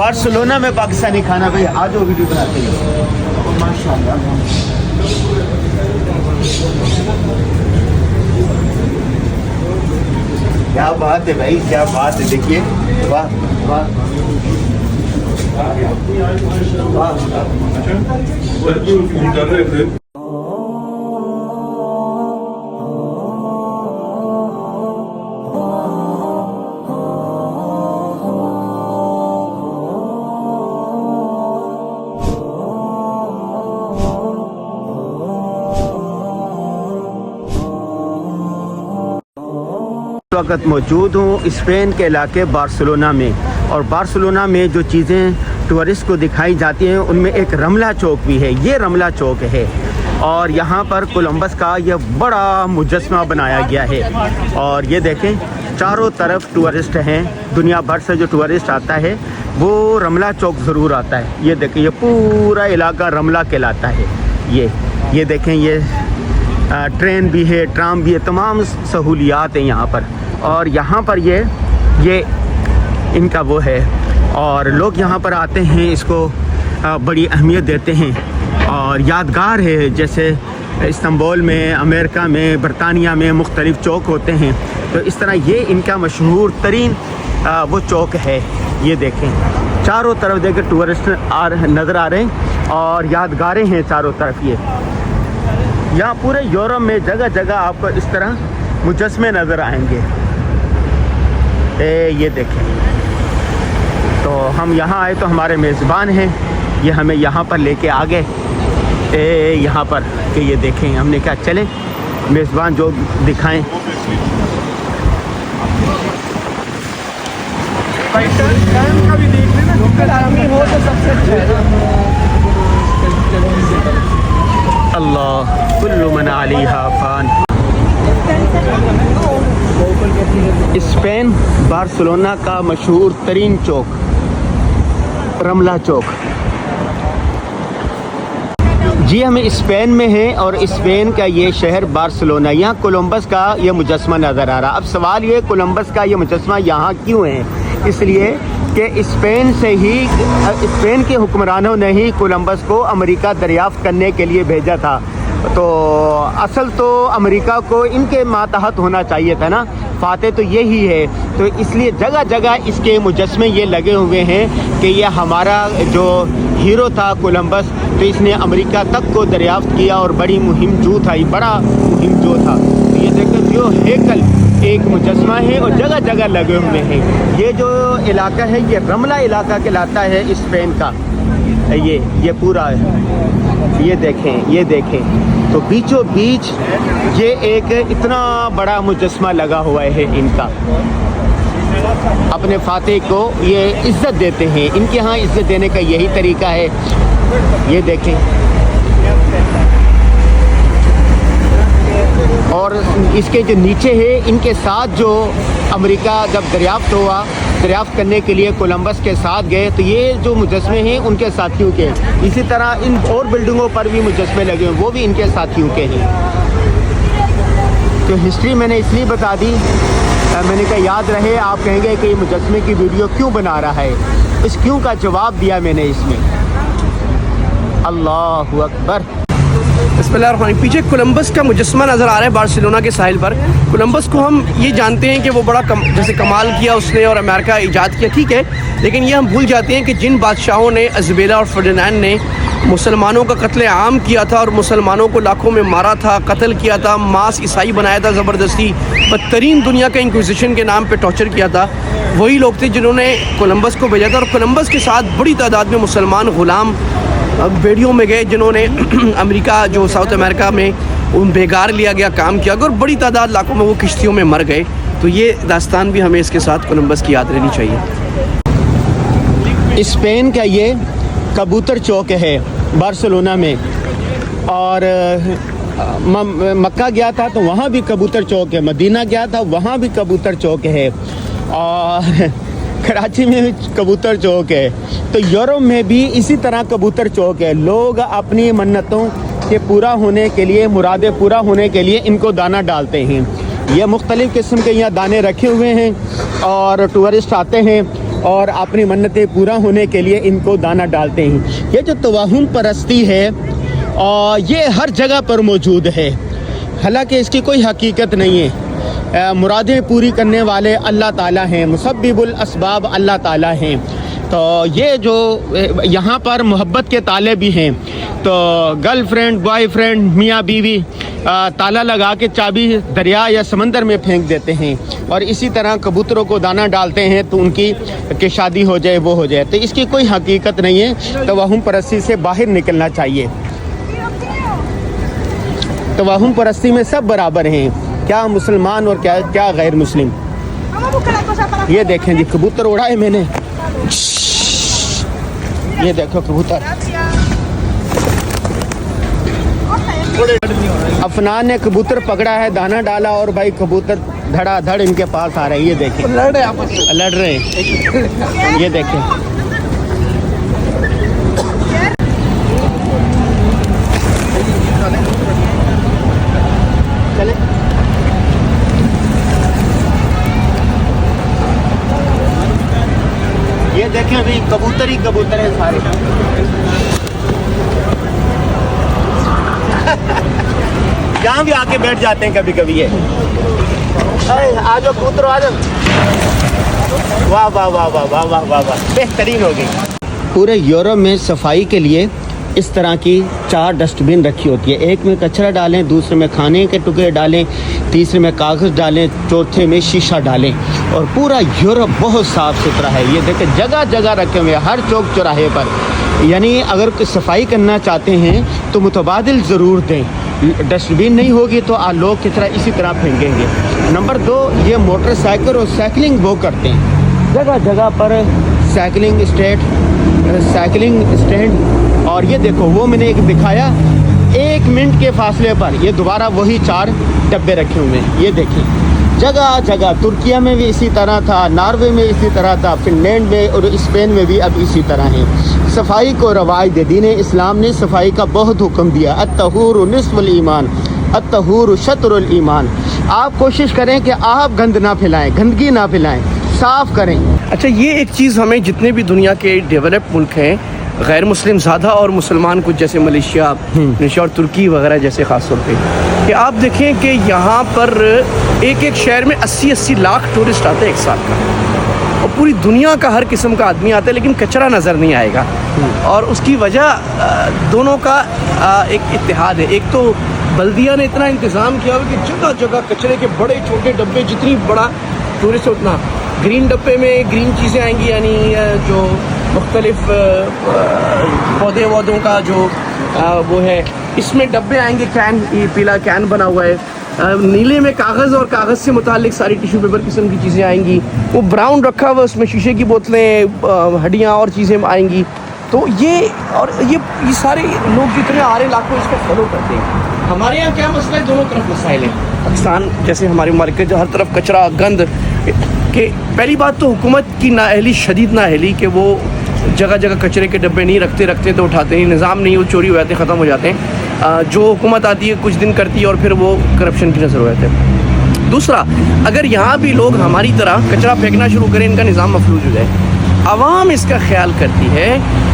Barcelona में पाकिस्तानी खाना भाई, आज वो वीडियो बनाते हैं माशाल्लाह। क्या बात है भाई, क्या बात है, देखिए वाह वाह वाह। वक्त मौजूद हूँ स्पेन के इलाके बार्सिलोना में, और बार्सिलोना में जो चीज़ें टूरिस्ट को दिखाई जाती हैं उनमें एक रमला चौक भी है। ये रमला चौक है और यहाँ पर कोलंबस का ये बड़ा मुजस्मा बनाया गया है। और ये देखें चारों तरफ टूरिस्ट हैं, दुनिया भर से जो टूरिस्ट आता है वो रमला चौक ज़रूर आता है। ये देखें ये पूरा इलाका रमला कहलाता है। ये देखें ये ट्रेन भी है, ट्राम भी है, तमाम सहूलियात हैं यहाँ पर। और यहाँ पर ये इनका वो है और लोग यहाँ पर आते हैं, इसको बड़ी अहमियत देते हैं और यादगार है। जैसे इस्तांबुल में, अमेरिका में, बरतानिया में मुख्तलिफ़ चौक होते हैं, तो इस तरह ये इनका मशहूर तरीन वो चौक है। ये देखें चारों तरफ देखें टूरिस्ट नज़र आ रहे हैं और यादगारें हैं चारों तरफ। ये यहाँ पूरे यूरोप में जगह जगह आपको इस तरह मुजस्मे नज़र आएंगे। ये देखें, तो हम यहाँ आए तो हमारे मेज़बान हैं, ये हमें यहाँ पर लेके आ गए यहाँ पर कि ये देखें। हमने कहा चलें मेज़बान जो दिखाएं। का भी देख लेना, लोकल आदमी हो तो सबसे अच्छा है। अल्लाह कुल्लु मन अलैहा फ़ान। स्पेन बार्सिलोना का मशहूर तरीन चौक रमला चौक। जी हम स्पेन में हैं और स्पेन का ये शहर बार्सिलोना, यहाँ कोलंबस का ये मुजस्मा नज़र आ रहा। अब सवाल ये कोलंबस का ये मुजस्मा यहाँ क्यों है? इसलिए कि स्पेन के हुक्मरानों ने ही कोलंबस को अमेरिका दरियाफ़्त करने के लिए भेजा था। तो असल तो अमेरिका को इनके मातहत होना चाहिए था ना, फाते तो यही है। तो इसलिए जगह जगह इसके मुजस्मे ये लगे हुए हैं कि ये हमारा जो हीरो था कोलंबस, तो इसने अमेरिका तक को दरियाफ़्त किया और बड़ी मुहिम जो था, ये बड़ा मुहिम जो था। तो ये देखो जो हैकल एक मुजस्मा है और जगह जगह लगे हुए हैं। ये जो इलाका है ये रमला इलाका कहलाता है स्पेन का। ये पूरा है, ये देखें तो बीचों बीच ये एक इतना बड़ा मुजस्मा लगा हुआ है इनका। अपने फाते को ये इज़्ज़त देते हैं, इनके यहाँ इज़्ज़त देने का यही तरीका है। ये देखें और इसके जो नीचे है इनके साथ जो अमेरिका जब दरियाफ़्त करने के लिए कोलंबस के साथ गए, तो ये जो मुजस्मे हैं उनके साथियों के। इसी तरह इन और बिल्डिंगों पर भी मुजस्मे लगे हुए, वो भी इनके साथियों के हैं। तो हिस्ट्री मैंने इसलिए बता दी, मैंने कहा याद रहे। आप कहेंगे कि ये मुजस्मे की वीडियो क्यों बना रहा है, इस क्यों का जवाब दिया मैंने इसमें। अल्लाहु अकबर। बिस्मिल्लाहिर्रहमानिर्रहीम। पीछे कोलंबस का मुजस्मा नज़र आ रहा है बार्सिलोना के साहिल पर। कोलंबस को हम ये जानते हैं कि वो बड़ा जैसे कमाल किया उसने और अमेरिका ईजाद किया, ठीक है, लेकिन ये हम भूल जाते हैं कि जिन बादशाहों ने, इज़ाबेला और फर्डिनेंड ने मुसलमानों का कत्ले आम किया था और मुसलमानों को लाखों में मारा था, कत्ल किया था, मांस ईसाई बनाया था, ज़बरदस्ती बदतरीन दुनिया का इंक्विजिशन के नाम पे टॉर्चर किया था, वही लोग थे जिन्होंने कोलंबस को भेजा था। और कोलंबस के साथ बड़ी तादाद में मुसलमान ग़ुलाम बेड़ियों में गए, जिन्होंने अमेरिका जो साउथ अमेरिका में उन बेगार लिया गया काम किया, और बड़ी तादाद लाखों में वो किश्तियों में मर गए। तो ये दास्तान भी हमें इसके साथ कोलंबस की याद रहनी चाहिए। स्पेन का ये कबूतर चौक है बार्सिलोना में, और मक्का गया था तो वहाँ भी कबूतर चौक है, मदीना गया था वहाँ भी कबूतर चौक है, और कराची में भी कबूतर चौक है। तो यूरोप में भी इसी तरह कबूतर चौक है। लोग अपनी मन्नतों के पूरा होने के लिए, मुरादें पूरा होने के लिए इनको दाना डालते हैं। ये मुख्तलिफ़ किस्म के यहाँ दाने रखे हुए हैं और टूरिस्ट आते हैं और अपनी मन्नतें पूरा होने के लिए इनको दाना डालते हैं। ये जो तवाहुम परस्ती है और ये हर जगह पर मौजूद है, हालांकि इसकी कोई हकीकत नहीं है। मुरादें पूरी करने वाले अल्लाह ताला हैं, मुसब्बिबुल असबाब अल्लाह ताला हैं। तो ये जो यहाँ पर मोहब्बत के ताले भी हैं, तो गर्लफ्रेंड बॉयफ्रेंड मियाँ बीवी ताला लगा के चाबी दरिया या समंदर में फेंक देते हैं और इसी तरह कबूतरों को दाना डालते हैं तो उनकी कि शादी हो जाए वो हो जाए। तो इसकी कोई हकीकत नहीं है। तवाहुम परस्ती से बाहर निकलना चाहिए। तवाहुम परस्ती में सब बराबर हैं, क्या मुसलमान और क्या गैर मुस्लिम। ये देखें जी, कबूतर उड़ाए मैंने, ये देखो कबूतर। अफनान ने कबूतर पकड़ा है, दाना डाला और भाई कबूतर धड़ाधड़ इनके पास आ रहे हैं। ये देखें लड़ रहे हैं, ये देखें। चले ये देखें, अभी कबूतर ही कबूतर है सारे। यहाँ भी आके बैठ जाते हैं कभी कभी। ये आ जाओ कबूतर, आ जाओ। वाह वाह वाह वाह वाह वाह वाह वाह, बेहतरीन हो गई। पूरे यूरोप में सफाई के लिए इस तरह की 4 डस्टबिन रखी होती है। एक में कचरा डालें, दूसरे में खाने के टुकड़े डालें, तीसरे में कागज़ डालें, चौथे में शीशा डालें। और पूरा यूरोप बहुत साफ़ सुथरा है। ये देखें, जगह जगह रखे हुए हैं हर चौक चौराहे पर। यानी अगर सफाई करना चाहते हैं तो मुतबादिल ज़रूर दें। डस्टबिन नहीं होगी तो लोग की तरह इसी तरह फेंकेंगे। नंबर 2, ये मोटरसाइकिल और साइकिलिंग वो करते हैं जगह जगह पर, साइकिलिंग स्टैंड। और ये देखो, वो मैंने एक दिखाया 1 मिनट के फासले पर ये दोबारा वही 4 डब्बे रखे हुए हैं। ये देखिए, जगह जगह, तुर्किया में भी इसी तरह था, नॉर्वे में इसी तरह था, फिनलैंड में और स्पेन में भी अब इसी तरह है। सफाई को रवाज दे, दीन इस्लाम ने सफाई का बहुत हुक्म दिया। अत्तहूरु निस्फुल ईमान, अत्तहूरु शत्रुल ईमान। आप कोशिश करें कि आप गंद ना फैलाएं, गंदगी ना फैलाएं, साफ़ करें। अच्छा, ये एक चीज़ हमें जितने भी दुनिया के डेवलप मुल्क हैं, गैर मुस्लिम ज़्यादा और मुसलमान कुछ, जैसे मलेशिया और तुर्की वगैरह जैसे ख़ास तौर पे, कि आप देखें कि यहाँ पर एक एक शहर में 80-80 लाख टूरिस्ट आते हैं एक साल का, और पूरी दुनिया का हर किस्म का आदमी आता है, लेकिन कचरा नज़र नहीं आएगा। और उसकी वजह दोनों का एक इत्तेहाद है। एक तो बल्दिया ने इतना इंतज़ाम किया हुआ कि जगह जगह कचरे के बड़े छोटे डब्बे, जितनी बड़ा टूरिस्ट उतना। ग्रीन डब्बे में ग्रीन चीज़ें आएंगी, यानी जो मुख्तलिफ पौधे वौधों का जो वो है, इसमें डब्बे आएंगे, कैन, ये पीला कैन बना हुआ है। नीले में कागज़ और कागज़ से मुतालिक सारी टिश्यू पेपर किस्म की चीज़ें आएंगी। वो ब्राउन रखा हुआ, उसमें शीशे की बोतलें, हड्डियाँ और चीज़ें आएंगी। तो ये सारे लोग जितने आ रहे लाखों इसको फॉलो करते हैं। हमारे यहाँ क्या मसला है, दोनों तरफ मसाइल हैं। पाकिस्तान जैसे हमारे मार्केट, जो हर तरफ कचरा गंद के, पहली बात तो हुकूमत की नाअहली, शदीद नाअहली, कि वो जगह जगह कचरे के डब्बे नहीं रखते तो उठाते नहीं, निज़ाम नहीं, वो चोरी हो जाते, ख़त्म हो जाते हैं। जो हुकूमत आती है कुछ दिन करती है और फिर वो करप्शन की नज़र हो जाते हैं। दूसरा, अगर यहाँ भी लोग हमारी तरह कचरा फेंकना शुरू करें, इनका निज़ाम मफलूज हो जाए। आवाम इसका ख्याल करती है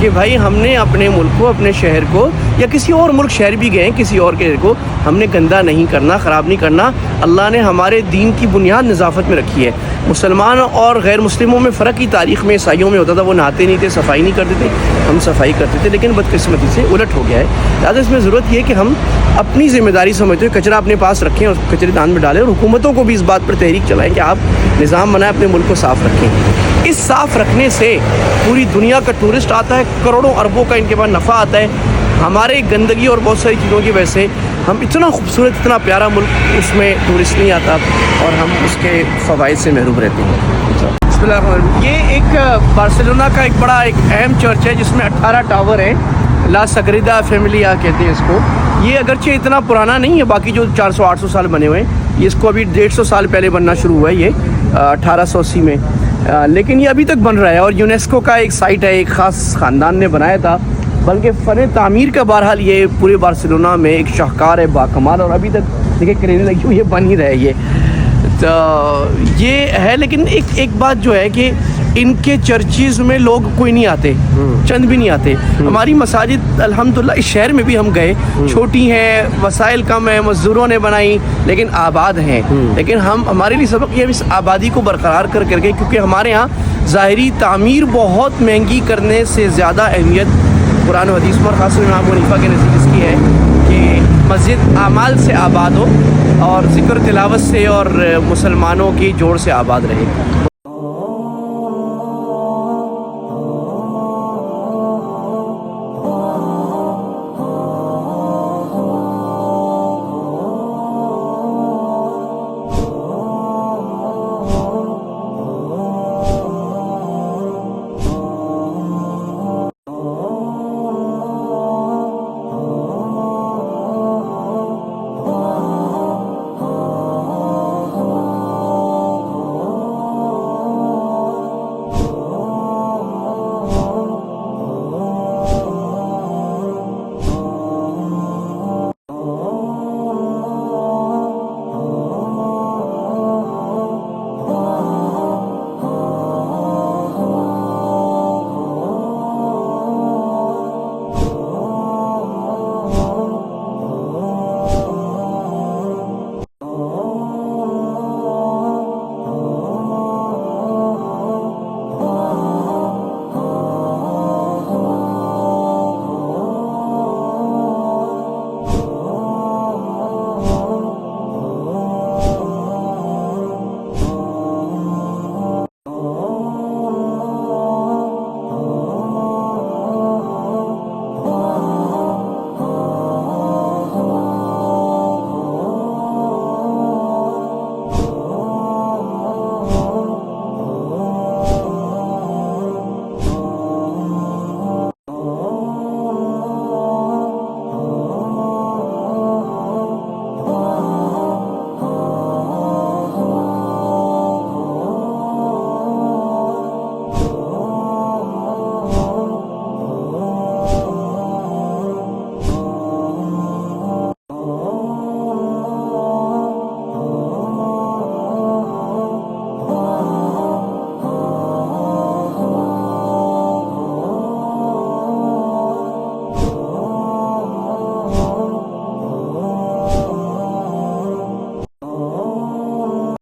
कि भाई हमने अपने मुल्क को, अपने शहर को, या किसी और मुल्क, शहर भी गए किसी और के को, हमने गंदा नहीं करना, ख़राब नहीं करना। अल्लाह ने हमारे दीन की बुनियाद नज़ाफ़त में रखी है। मुसलमान और गैर मुस्लिमों में फ़र्क की तारीख़ में ईसाइयों में होता था, वो नहाते नहीं थे, सफाई नहीं करते थे, हम सफाई करते थे। लेकिन बदकिस्मती से उलट हो गया है। ज़्यादा इसमें ज़रूरत यह है कि हम अपनी ज़िम्मेदारी समझते हुए कचरा अपने पास रखें और कचरेदान में डालें, और हुकूमतों को भी इस बात पर तहरीक चलाएँ कि आप निज़ाम बनाएं, अपने मुल्क को साफ़ रखें। इस साफ़ रखने से पूरी दुनिया का टूरिस्ट आता है, करोड़ों अरबों का इनके पास नफ़ा आता है। हमारे गंदगी और बहुत सारी चीज़ों की वजह से हम इतना खूबसूरत, इतना प्यारा मुल्क, उसमें टूरिस्ट नहीं आता और हम उसके फ़वाइद से महरूम रहते हैं। ये एक बार्सिलोना का एक बड़ा एक अहम चर्च है जिसमें 18 टावर हैं। ला सग्रेदा फैमिलिया कहते हैं इसको। ये अगरचे इतना पुराना नहीं है, बाकी जो 400-800 साल बने हुए हैं, ये इसको अभी 150 साल पहले बनना शुरू हुआ है, ये 1880 में। लेकिन ये अभी तक बन रहा है और यूनेस्को का एक साइट है, एक ख़ास ख़ानदान ने बनाया था। बल्कि फ़न तामीर का बहरहाल ये पूरे बार्सिलोना में एक शाहकार है, बाकमाल, और अभी तक देखिए करेने लगी हुई, ये बन ही रहा है ये। तो ये है। लेकिन एक बात जो है कि इनके चर्चिज़ में लोग कोई नहीं आते, चंद भी नहीं आते। हमारी मसाजिद अल्हम्दुलिल्लाह इस शहर में भी हम गए, छोटी हैं, वसाइल कम है, मज़दूरों ने बनाई, लेकिन आबाद हैं। लेकिन हमारे लिए सबक ये इस आबादी को बरकरार करके, क्योंकि हमारे यहाँ ज़ाहिरी तामीर बहुत महंगी करने से ज़्यादा अहमियत कुरान और हदीस पर ख़ास इमाम अबू हनीफा के नज़दीक इसकी है कि मस्जिद आमाल से आबाद हो और ज़िक्र तिलावत से और मुसलमानों की जोड़ से आबाद रहे।